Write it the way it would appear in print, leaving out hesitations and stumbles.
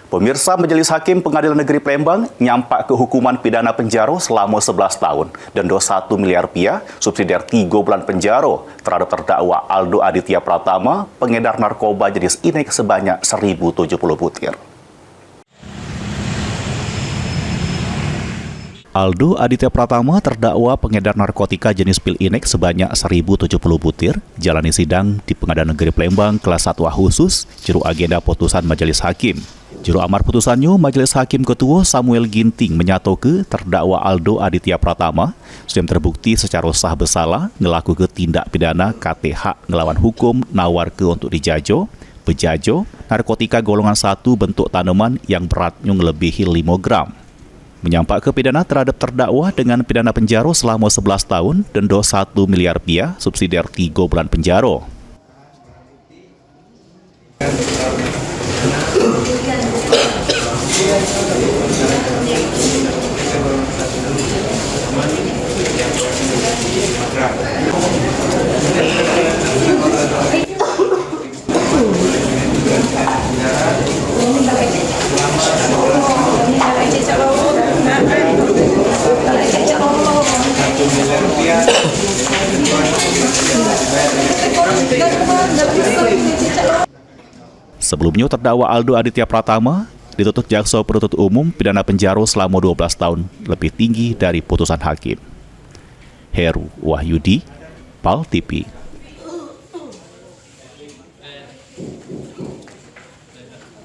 Pemirsa, Majelis Hakim Pengadilan Negeri Palembang nyampak ke hukuman pidana penjara selama 11 tahun dan denda 1 miliar rupiah, subsidiar 3 bulan penjara terhadap terdakwa Aldo Aditya Pratama, pengedar narkoba jenis inek sebanyak 1.070 butir. Aldo Aditya Pratama terdakwa pengedar narkotika jenis pil inek sebanyak 1.070 butir, jalani sidang di Pengadilan Negeri Palembang kelas 1A khusus, juru agenda putusan Majelis Hakim. Juru amar putusannya, Majelis Hakim Ketua Samuel Ginting menyatakan terdakwa Aldo Aditya Pratama sudah terbukti secara sah bersalah melakukan tindak pidana KTH ngelawan hukum nawar ke untuk dijajo, bejajo, narkotika golongan 1 bentuk tanaman yang beratnya melebihi 5 gram. Menyampak ke pidana terhadap terdakwa dengan pidana penjara selama 11 tahun dan denda 1 miliar rupiah, subsidiar 3 bulan penjara. Sebelumnya, terdakwa Aldo Aditya Pratama dituntut jaksa penuntut umum pidana penjara selama 12 tahun, lebih tinggi dari putusan hakim. Heru Wahyudi, PAL TV.